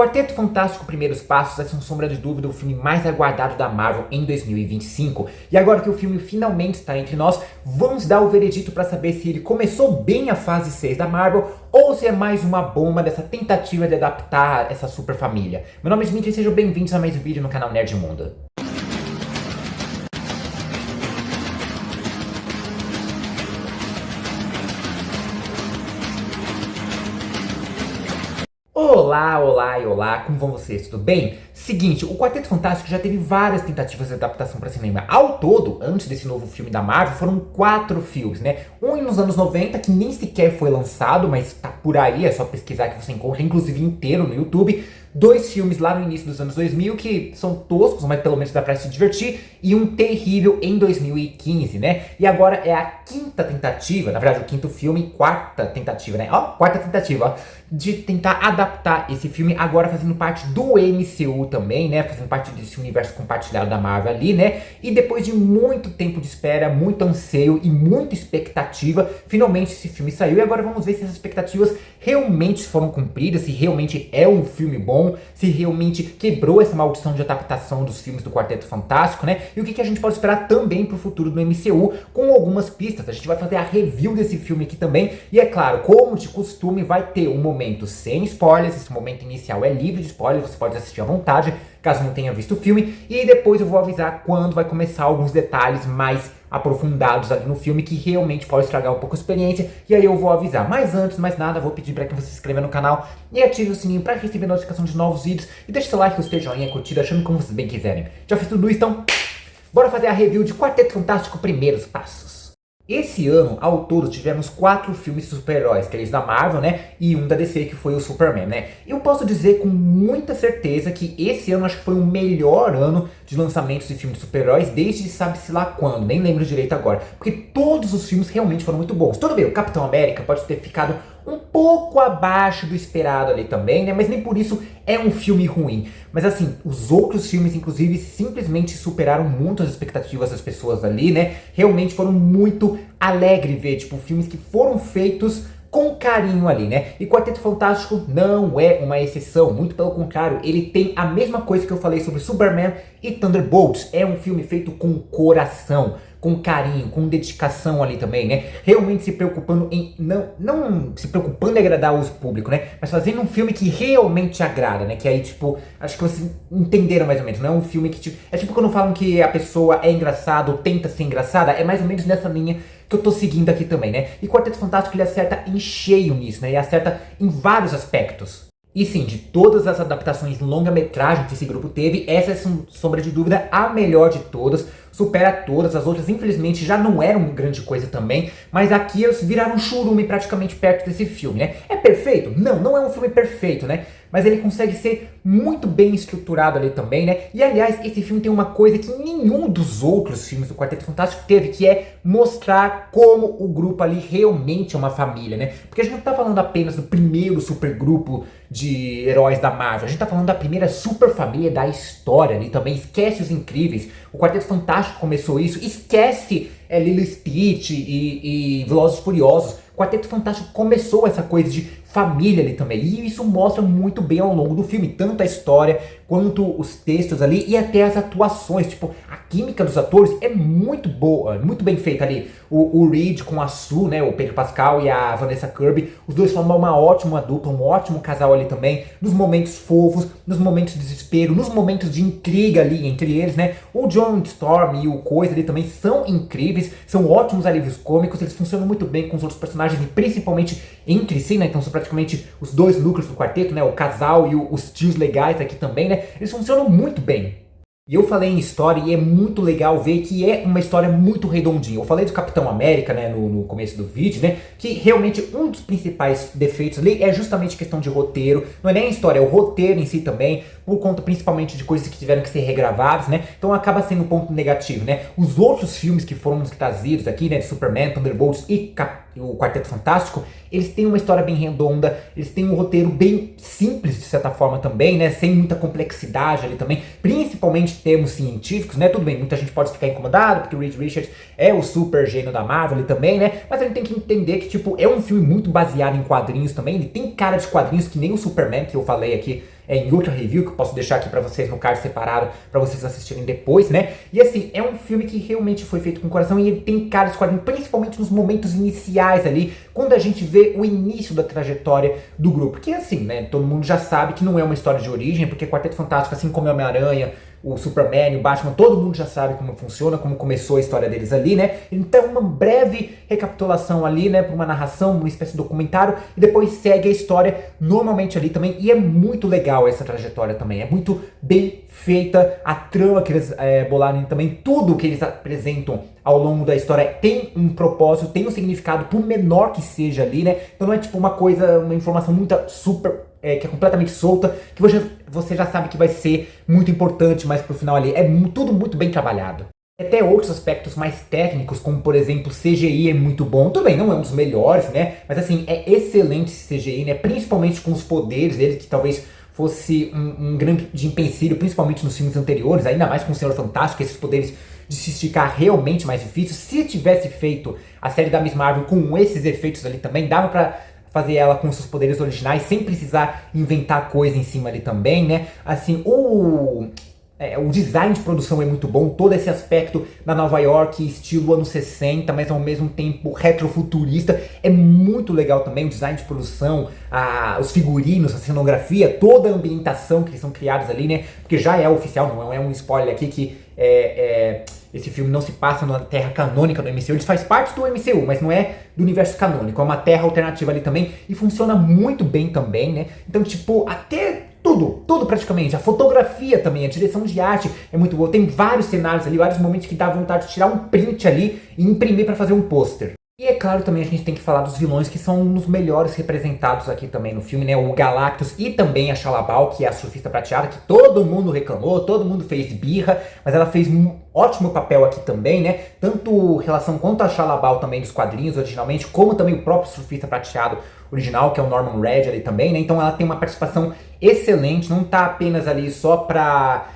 Quarteto Fantástico Primeiros Passos é, sem sombra de dúvida, o filme mais aguardado da Marvel em 2025. E agora que o filme finalmente está entre nós, vamos dar o veredito para saber se ele começou bem a fase 6 da Marvel ou se é mais uma bomba dessa tentativa de adaptar essa super família. Meu nome é Dmitry e sejam bem-vindos a mais um vídeo no canal Nerd Mundo. Olá, olá e olá, como vão vocês? Tudo bem? Seguinte, o Quarteto Fantástico já teve várias tentativas de adaptação para cinema. Ao todo, antes desse novo filme da Marvel, foram 4 filmes, né? Um nos anos 90, que nem sequer foi lançado, mas tá por aí, é só pesquisar que você encontra, inclusive inteiro no YouTube. 2 filmes lá no início dos anos 2000, que são toscos, mas pelo menos dá pra se divertir. E um terrível em 2015, né? E agora é a 5ª tentativa, na verdade o 5º filme, 4ª tentativa, né? Ó, 4ª tentativa, ó, de tentar adaptar esse filme, agora fazendo parte do MCU também, né? Fazendo parte desse universo compartilhado da Marvel ali, né? E depois de muito tempo de espera, muito anseio e muita expectativa, finalmente esse filme saiu. E agora vamos ver se essas expectativas realmente foram cumpridas, se realmente é um filme bom, se realmente quebrou essa maldição de adaptação dos filmes do Quarteto Fantástico, né? E o que a gente pode esperar também pro futuro do MCU, com algumas pistas. A gente vai fazer a review desse filme aqui também. E é claro, como de costume, vai ter um momento sem spoilers. Esse momento inicial é livre de spoilers, você pode assistir à vontade, caso não tenha visto o filme. E depois eu vou avisar quando vai começar alguns detalhes mais aprofundados ali no filme que realmente pode estragar um pouco a experiência, e aí eu vou avisar. Mas antes de mais nada, vou pedir para que você se inscreva no canal e ative o sininho para receber notificação de novos vídeos, e deixe seu like, o seu joinha, curtida, achando como vocês bem quiserem. Já fiz tudo isso, então bora fazer a review de Quarteto Fantástico Primeiros Passos. Esse ano, ao todo, tivemos 4 filmes de super-heróis, 3 da Marvel, né, e um da DC, que foi o Superman, né. Eu posso dizer com muita certeza que esse ano acho que foi o melhor ano de lançamentos de filmes de super-heróis desde sabe-se lá quando, nem lembro direito agora, porque todos os filmes realmente foram muito bons. Tudo bem, o Capitão América pode ter ficado um pouco abaixo do esperado ali também, né, mas nem por isso é um filme ruim. Mas assim, os outros filmes, inclusive, simplesmente superaram muito as expectativas das pessoas ali, né, realmente foram muito alegre ver, tipo, filmes que foram feitos com carinho ali, né? E Quarteto Fantástico não é uma exceção, muito pelo contrário, ele tem a mesma coisa que eu falei sobre Superman e Thunderbolts. É um filme feito com coração, com carinho, com dedicação ali também, né? Realmente se preocupando em, não se preocupando em agradar o público, né? Mas fazendo um filme que realmente agrada, né? Que aí, tipo, acho que vocês entenderam mais ou menos, não é um filme que, tipo, é tipo quando falam que a pessoa é engraçada ou tenta ser engraçada, é mais ou menos nessa linha que eu tô seguindo aqui também, né? E Quarteto Fantástico, ele acerta em cheio nisso, né? E acerta em vários aspectos. E sim, de todas as adaptações longa-metragem que esse grupo teve, essa é, sem sombra de dúvida, a melhor de todas. Supera todas, as outras infelizmente já não eram grande coisa também, mas aqui eles viraram um churume praticamente perto desse filme, né? É perfeito? Não, não é um filme perfeito, né? Mas ele consegue ser muito bem estruturado ali também, né? E aliás, esse filme tem uma coisa que nenhum dos outros filmes do Quarteto Fantástico teve, que é mostrar como o grupo ali realmente é uma família, né? Porque a gente não tá falando apenas do primeiro supergrupo de heróis da Marvel, a gente tá falando da primeira super família da história ali também. Esquece os Incríveis, o Quarteto Fantástico começou isso, esquece Lilo Stitch e Velozes e Furiosos. O Quarteto Fantástico começou essa coisa de família ali também, e isso mostra muito bem ao longo do filme, tanto a história quanto os textos ali e até as atuações. Tipo, a química dos atores é muito boa, muito bem feita ali. O Reed com a Sue, né, o Pedro Pascal e a Vanessa Kirby, os dois formam uma ótima dupla, um ótimo casal ali também, nos momentos fofos, nos momentos de desespero, nos momentos de intriga ali entre eles, né. O John Storm e o Coisa ali também são incríveis, são ótimos alívios cômicos, eles funcionam muito bem com os outros personagens e principalmente entre si, né, então são praticamente os dois núcleos do quarteto, né, o casal e os tios legais aqui também, né, eles funcionam muito bem. E eu falei em história e é muito legal ver que é uma história muito redondinha. Eu falei do Capitão América, né, no começo do vídeo, né, que realmente um dos principais defeitos ali é justamente questão de roteiro. Não é nem a história, é o roteiro em si também, por conta principalmente de coisas que tiveram que ser regravadas, né, então acaba sendo um ponto negativo, né. Os outros filmes que foram trazidos aqui, né, de Superman, Thunderbolts e o Quarteto Fantástico, eles têm uma história bem redonda, eles têm um roteiro bem simples de certa forma também, né, sem muita complexidade ali também, principalmente em termos científicos, né, tudo bem, muita gente pode ficar incomodado porque o Reed Richards é o super gênio da Marvel ali também, né, mas ele tem que entender que, tipo, é um filme muito baseado em quadrinhos também, ele tem cara de quadrinhos que nem o Superman, que eu falei aqui em outra review, que eu posso deixar aqui pra vocês no card separado, pra vocês assistirem depois, né? E assim, é um filme que realmente foi feito com coração e ele tem cara de quadrinho, principalmente nos momentos iniciais ali, quando a gente vê o início da trajetória do grupo. Porque assim, né, todo mundo já sabe que não é uma história de origem, porque Quarteto Fantástico, assim como Homem-Aranha, o Superman, o Batman, todo mundo já sabe como funciona, como começou a história deles ali, né? Então, uma breve recapitulação ali, né? Uma narração, uma espécie de documentário, e depois segue a história normalmente ali também. E é muito legal essa trajetória também. É muito bem feita a trama que eles bolaram também. Tudo que eles apresentam ao longo da história tem um propósito, tem um significado, por menor que seja ali, né? Então não é tipo uma coisa, uma informação muito super que é completamente solta, que você já sabe que vai ser muito importante mais pro final ali. É tudo muito bem trabalhado. Até outros aspectos mais técnicos, como por exemplo, CGI é muito bom. Também não é um dos melhores, né? Mas assim, é excelente esse CGI, né? Principalmente com os poderes dele, que talvez fosse um grande empecilho, principalmente nos filmes anteriores, ainda mais com o Senhor Fantástico, esses poderes de se esticar realmente mais difícil. Se tivesse feito a série da Miss Marvel com esses efeitos ali também, dava pra fazer ela com seus poderes originais, sem precisar inventar coisa em cima ali também, né? Assim, o design de produção é muito bom, todo esse aspecto da Nova York, estilo anos 60, mas ao mesmo tempo retrofuturista, é muito legal também, o design de produção, os figurinos, a cenografia, toda a ambientação que são criados ali, né? Porque já é oficial, não é um spoiler aqui que esse filme não se passa na terra canônica do MCU, ele faz parte do MCU, mas não é do universo canônico, é uma terra alternativa ali também, e funciona muito bem também, né? Então, tipo, até tudo praticamente, a fotografia também, a direção de arte é muito boa, tem vários cenários ali, vários momentos que dá vontade de tirar um print ali e imprimir pra fazer um pôster. E é claro também a gente tem que falar dos vilões que são um dos melhores representados aqui também no filme, né? O Galactus e também a Shalla-Bal, que é a surfista prateada, que todo mundo reclamou, todo mundo fez birra, mas ela fez um ótimo papel aqui também, né? Tanto relação quanto a Shalla-Bal também dos quadrinhos originalmente, como também o próprio surfista prateado original, que é o Norman Reed ali também, né? Então ela tem uma participação excelente, não tá apenas ali só pra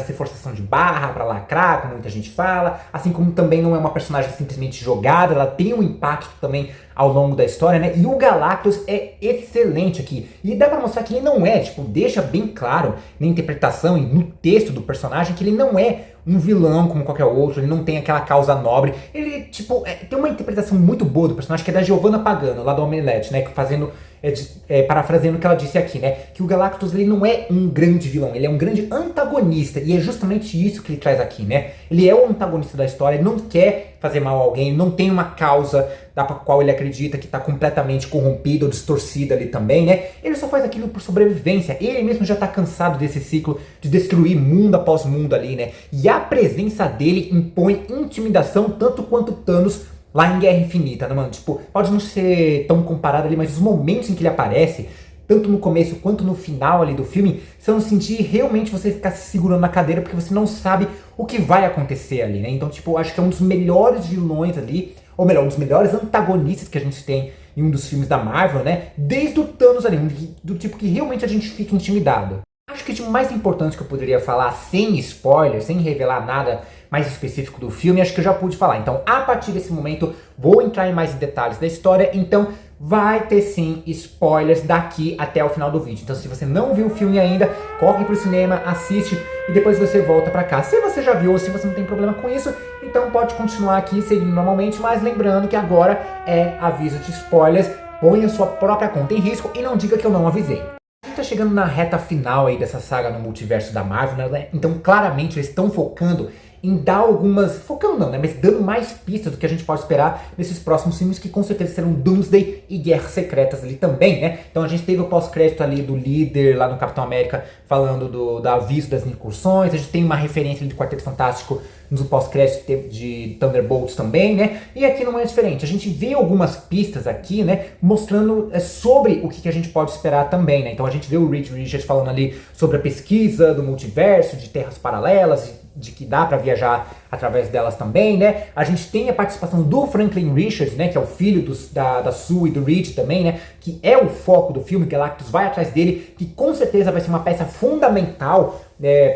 ser forçação de barra, pra lacrar, como muita gente fala, assim como também não é uma personagem simplesmente jogada, ela tem um impacto também ao longo da história, né? E o Galactus é excelente aqui, e dá pra mostrar que ele não é, tipo, deixa bem claro na interpretação e no texto do personagem que ele não é um vilão como qualquer outro, ele não tem aquela causa nobre, ele, tipo, tem uma interpretação muito boa do personagem, que é da Giovanna Pagano, lá do Omelete, né, fazendo, parafraseando o que ela disse aqui, né, que o Galactus, ele não é um grande vilão, ele é um grande antagonista, e é justamente isso que ele traz aqui, né, ele é o antagonista da história, ele não quer fazer mal a alguém, ele não tem uma causa da qual ele acredita que está completamente corrompida ou distorcida ali também, né? Ele só faz aquilo por sobrevivência. Ele mesmo já está cansado desse ciclo de destruir mundo após mundo ali, né? E a presença dele impõe intimidação tanto quanto Thanos lá em Guerra Infinita, né, mano? Tipo, pode não ser tão comparado ali, mas os momentos em que ele aparece, tanto no começo quanto no final ali do filme, são sentir realmente você ficar se segurando na cadeira, porque você não sabe o que vai acontecer ali, né? Então, tipo, acho que é um dos melhores vilões ali, ou melhor, um dos melhores antagonistas que a gente tem em um dos filmes da Marvel, né? Desde o Thanos ali, do tipo que realmente a gente fica intimidado. Acho que o mais importante que eu poderia falar, sem spoiler, sem revelar nada mais específico do filme, acho que eu já pude falar. Então, a partir desse momento, vou entrar em mais detalhes da história, então vai ter sim spoilers daqui até o final do vídeo. Então, se você não viu o filme ainda, corre pro cinema, assiste e depois você volta pra cá. Se você já viu ou se você não tem problema com isso, então pode continuar aqui seguindo normalmente, mas lembrando que agora é aviso de spoilers, põe a sua própria conta em risco e não diga que eu não avisei. A gente tá chegando na reta final aí dessa saga no multiverso da Marvel, né? Então claramente eles estão focando em dar algumas, focando não, né, mas dando mais pistas do que a gente pode esperar nesses próximos filmes, que com certeza serão Doomsday e Guerras Secretas ali também, né? Então a gente teve o pós-crédito ali do líder lá no Capitão América falando do aviso das incursões, a gente tem uma referência ali do Quarteto Fantástico no pós-crédito de Thunderbolts também, né? E aqui não é diferente, a gente vê algumas pistas aqui, né, mostrando sobre o que a gente pode esperar também, né? Então a gente vê o Reed Richards falando ali sobre a pesquisa do multiverso, de terras paralelas, de que dá pra viajar através delas também, né? A gente tem a participação do Franklin Richards, né? Que é o filho da Sue e do Reed também, né? Que é o foco do filme, Galactus vai atrás dele, que com certeza vai ser uma peça fundamental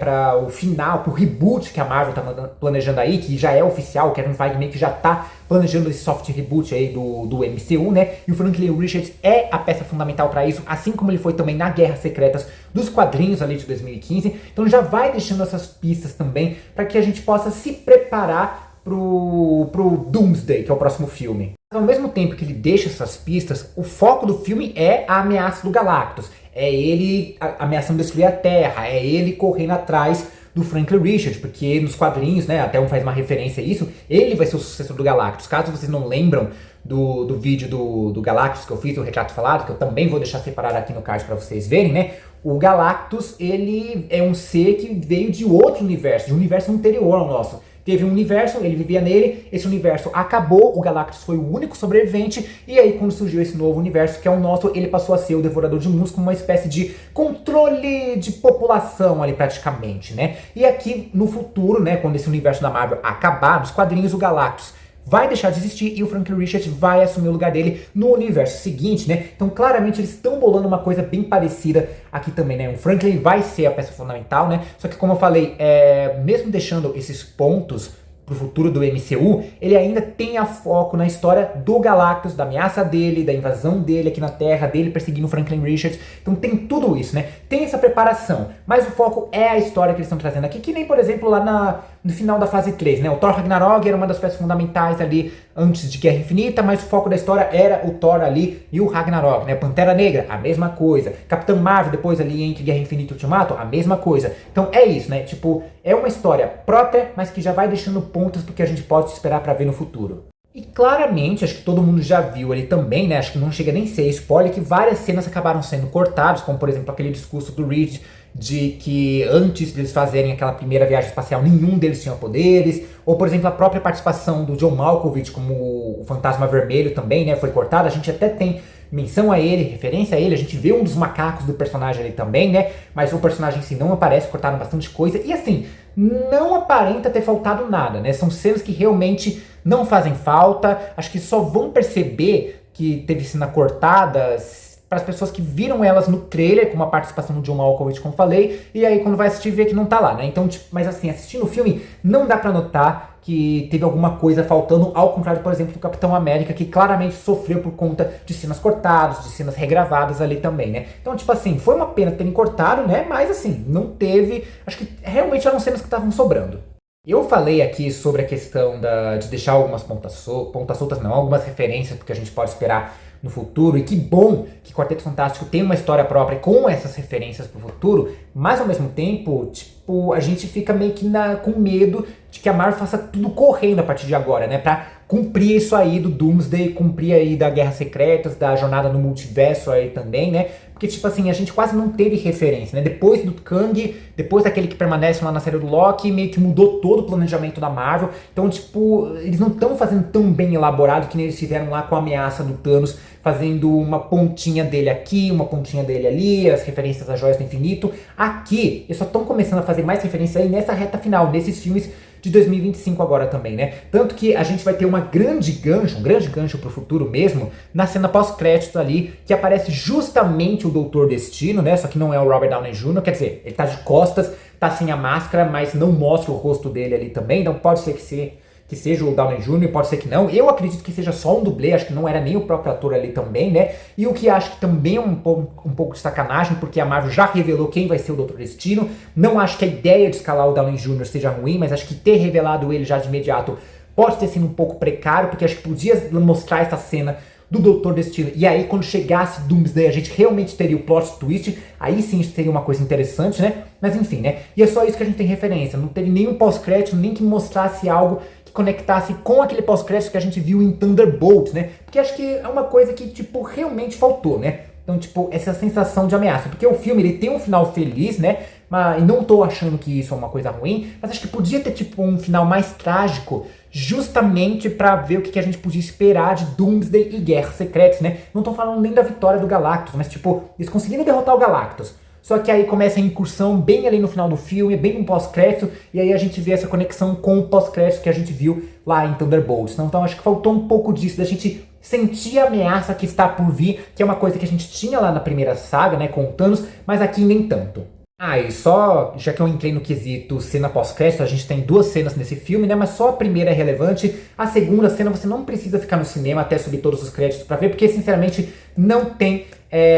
para o final, pro reboot que a Marvel tá planejando aí, que já é oficial, o Kevin Feige meio que já tá planejando esse soft reboot aí do MCU, né? E o Franklin Richards é a peça fundamental para isso, assim como ele foi também na Guerras Secretas dos quadrinhos ali de 2015. Então já vai deixando essas pistas também para que a gente possa se preparar pro Doomsday, que é o próximo filme. Mas ao mesmo tempo que ele deixa essas pistas, o foco do filme é a ameaça do Galactus. É ele ameaçando destruir a Terra, é ele correndo atrás do Franklin Richards, porque nos quadrinhos, né, até um faz uma referência a isso, ele vai ser o sucessor do Galactus. Caso vocês não lembram do vídeo do Galactus que eu fiz, o Retrato Falado, que eu também vou deixar separado aqui no card para vocês verem, né, o Galactus, ele é um ser que veio de outro universo, de um universo anterior ao nosso. Teve um universo, ele vivia nele, esse universo acabou, o Galactus foi o único sobrevivente, e aí quando surgiu esse novo universo, que é o nosso, ele passou a ser o Devorador de Mundos, como uma espécie de controle de população ali praticamente, né? E aqui no futuro, né, quando esse universo da Marvel acabar, nos quadrinhos, o Galactus vai deixar de existir e o Franklin Richards vai assumir o lugar dele no universo seguinte, né? Então claramente eles estão bolando uma coisa bem parecida aqui também, né? O Franklin vai ser a peça fundamental, né? Só que como eu falei, mesmo deixando esses pontos pro futuro do MCU, ele ainda tem a foco na história do Galactus, da ameaça dele, da invasão dele aqui na Terra, dele perseguindo o Franklin Richards. Então tem tudo isso, né? Tem essa preparação, mas o foco é a história que eles estão trazendo aqui, que nem, por exemplo, lá no final da fase 3, né? O Thor Ragnarok era uma das peças fundamentais ali antes de Guerra Infinita, mas o foco da história era o Thor ali e o Ragnarok, né? Pantera Negra, a mesma coisa. Capitã Marvel, depois ali entre Guerra Infinita e Ultimato, a mesma coisa. Então é isso, né? Tipo, é uma história própria, mas que já vai deixando pontos do que a gente pode esperar pra ver no futuro. E claramente, acho que todo mundo já viu ali também, né? Acho que não chega nem a ser spoiler, que várias cenas acabaram sendo cortadas, como por exemplo aquele discurso do Reed de que antes deles fazerem aquela primeira viagem espacial, nenhum deles tinha poderes, ou por exemplo a própria participação do John Malkovich como o Fantasma Vermelho também, né? Foi cortada, a gente até tem menção a ele, referência a ele, a gente vê um dos macacos do personagem ali também, né? Mas o personagem em si não aparece, cortaram bastante coisa, e assim, não aparenta ter faltado nada, né? São cenas que realmente não fazem falta, acho que só vão perceber que teve cena cortada para as pessoas que viram elas no trailer, com uma participação do John Malkovich, como falei, e aí quando vai assistir vê que não tá lá, né? Então, tipo, mas assim, assistindo o filme, não dá pra notar que teve alguma coisa faltando, ao contrário, por exemplo, do Capitão América, que claramente sofreu por conta de cenas cortadas, de cenas regravadas ali também, né? Então, tipo assim, foi uma pena terem cortado, né? Mas assim, não teve, acho que realmente eram cenas que estavam sobrando. Eu falei aqui sobre a questão de deixar algumas pontas soltas, não, algumas referências porque a gente pode esperar no futuro, e que bom que Quarteto Fantástico tem uma história própria com essas referências pro futuro, mas ao mesmo tempo, tipo, a gente fica meio que com medo de que a Marvel faça tudo correndo a partir de agora, né, pra cumprir isso aí do Doomsday, cumprir aí da Guerras Secretas, da jornada no multiverso aí também, né, porque tipo assim, a gente quase não teve referência, né, depois do Kang, depois daquele que permanece lá na série do Loki, meio que mudou todo o planejamento da Marvel, então tipo, eles não estão fazendo tão bem elaborado que nem eles fizeram lá com a ameaça do Thanos, fazendo uma pontinha dele aqui, uma pontinha dele ali, as referências às Joias do Infinito. Aqui, eles só estão começando a fazer mais referência aí nessa reta final, nesses filmes de 2025 agora também, né? Tanto que a gente vai ter um grande gancho pro futuro mesmo, na cena pós-créditos ali, que aparece justamente o Doutor Destino, né? Só que não é o Robert Downey Jr., quer dizer, ele tá de costas, tá sem a máscara, mas não mostra o rosto dele ali também, então pode ser que seja o Downey Jr., pode ser que não. Eu acredito que seja só um dublê, acho que não era nem o próprio ator ali também, né? E o que acho que também é um pouco de sacanagem, porque a Marvel já revelou quem vai ser o Doutor Destino. Não acho que a ideia de escalar o Downey Jr. seja ruim, mas acho que ter revelado ele já de imediato pode ter sido um pouco precário, porque acho que podia mostrar essa cena do Doutor Destino, e aí quando chegasse Doomsday a gente realmente teria o plot twist, aí sim seria uma coisa interessante, né? Mas enfim, né? E é só isso que a gente tem referência, não teve nenhum pós-crédito, nem que mostrasse algo que conectasse com aquele pós-crédito que a gente viu em Thunderbolts, né? Porque acho que é uma coisa que, tipo, realmente faltou, né? Então, tipo, essa sensação de ameaça. Porque o filme, ele tem um final feliz, né? Mas, e não tô achando que isso é uma coisa ruim, mas acho que podia ter, tipo, um final mais trágico, justamente pra ver o que a gente podia esperar de Doomsday e Guerras Secretas, né? Não tô falando nem da vitória do Galactus, mas, tipo, eles conseguiram derrotar o Galactus. Só que aí começa a incursão bem ali no final do filme, bem no pós-crédito, e aí a gente vê essa conexão com o pós-crédito que a gente viu lá em Thunderbolts. Então acho que faltou um pouco disso, da gente sentir a ameaça que está por vir, que é uma coisa que a gente tinha lá na primeira saga, né, com o Thanos, mas aqui nem tanto. Ah, e só, já que eu entrei no quesito cena pós-crédito, a gente tem duas cenas nesse filme, né? Mas só a primeira é relevante. A segunda cena você não precisa ficar no cinema até subir todos os créditos pra ver, porque sinceramente não tem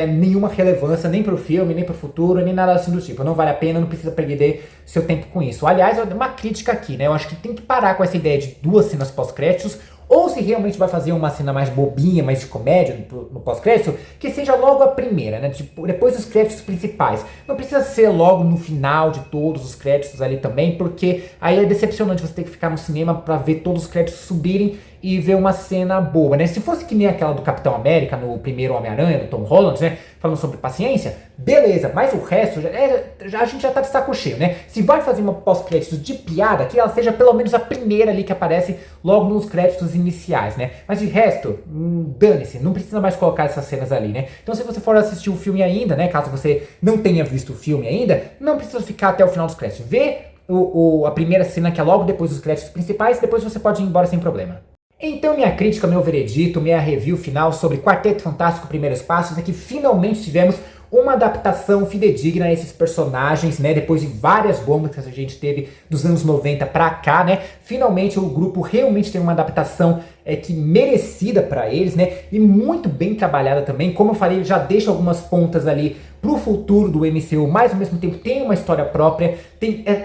nenhuma relevância nem pro filme, nem pro futuro, nem nada assim do tipo. Não vale a pena, não precisa perder seu tempo com isso. Aliás, uma crítica aqui, né? Eu acho que tem que parar com essa ideia de duas cenas pós-créditos. Ou se realmente vai fazer uma cena mais bobinha, mais de comédia no pós-crédito, que seja logo a primeira, né? Tipo, depois dos créditos principais. Não precisa ser logo no final de todos os créditos ali também, porque aí é decepcionante você ter que ficar no cinema pra ver todos os créditos subirem e ver uma cena boa, né? Se fosse que nem aquela do Capitão América no primeiro Homem-Aranha, do Tom Holland, né? Falando sobre paciência, beleza, mas o resto a gente já tá de saco cheio, né? Se vai fazer uma pós-créditos de piada, que ela seja pelo menos a primeira ali que aparece logo nos créditos iniciais, né? Mas de resto, dane-se, não precisa mais colocar essas cenas ali, né? Então se você for assistir o filme ainda, né? Caso você não tenha visto o filme ainda, não precisa ficar até o final dos créditos. Vê a primeira cena que é logo depois dos créditos principais, depois você pode ir embora sem problema. Então minha crítica, meu veredito, minha review final sobre Quarteto Fantástico Primeiros Passos é que finalmente tivemos uma adaptação fidedigna a esses personagens, né? Depois de várias bombas que a gente teve dos anos 90 pra cá, né? Finalmente o grupo realmente tem uma adaptação que merecida pra eles, né? E muito bem trabalhada também. Como eu falei, já deixa algumas pontas ali pro futuro do MCU, mas ao mesmo tempo tem uma história própria,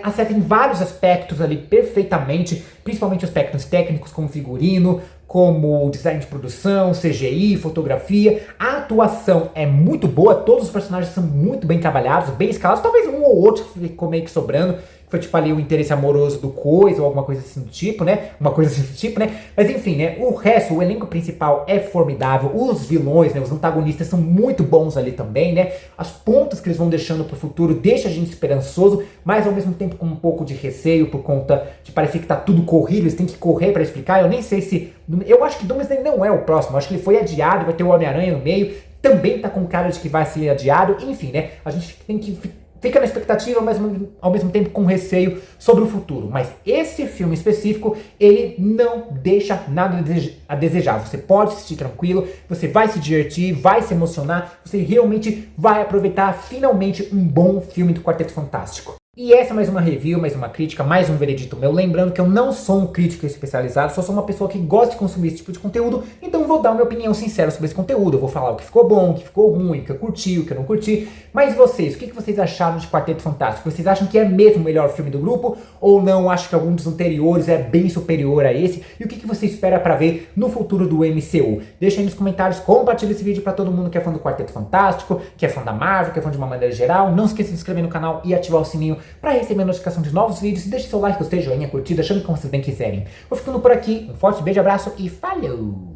acerta em vários aspectos ali perfeitamente, principalmente aspectos técnicos como figurino, como design de produção, CGI, fotografia. A atuação é muito boa, todos os personagens são muito bem trabalhados, bem escalados, talvez um ou outro ficou meio que sobrando, foi tipo ali o interesse amoroso do Coisa ou alguma coisa assim do tipo, né? Uma coisa assim do tipo, né? Mas enfim, né? O resto, o elenco principal é formidável, os vilões, né? Os antagonistas são muito bons ali também, né? As pontas que eles vão deixando pro futuro deixa a gente esperançoso, mas ao mesmo tempo com um pouco de receio por conta de parecer que tá tudo corrido, eles têm que correr pra explicar. Eu nem sei se... Eu acho que Doomsday não é o próximo, eu acho que ele foi adiado, vai ter o Homem-Aranha no meio, também tá com cara de que vai ser adiado, enfim, né? A gente tem que fica na expectativa, mas ao mesmo tempo com receio sobre o futuro. Mas esse filme específico, ele não deixa nada a desejar. Você pode assistir tranquilo, você vai se divertir, vai se emocionar, você realmente vai aproveitar finalmente um bom filme do Quarteto Fantástico. E essa é mais uma review, mais uma crítica, mais um veredito meu. Lembrando que eu não sou um crítico especializado, só sou uma pessoa que gosta de consumir esse tipo de conteúdo, então vou dar uma opinião sincera sobre esse conteúdo. Eu vou falar o que ficou bom, o que ficou ruim, o que eu curti, o que eu não curti. Mas vocês, o que vocês acharam de Quarteto Fantástico? Vocês acham que é mesmo o melhor filme do grupo? Ou não? Acham que algum dos anteriores é bem superior a esse? E o que você espera pra ver no futuro do MCU? Deixa aí nos comentários, compartilha esse vídeo pra todo mundo que é fã do Quarteto Fantástico, que é fã da Marvel, que é fã de uma maneira geral. Não esqueça de se inscrever no canal e ativar o sininho para receber notificação de novos vídeos. E deixe seu like, gostei, joinha, curtida, chame como vocês bem quiserem. Vou ficando por aqui, um forte beijo, abraço e falou!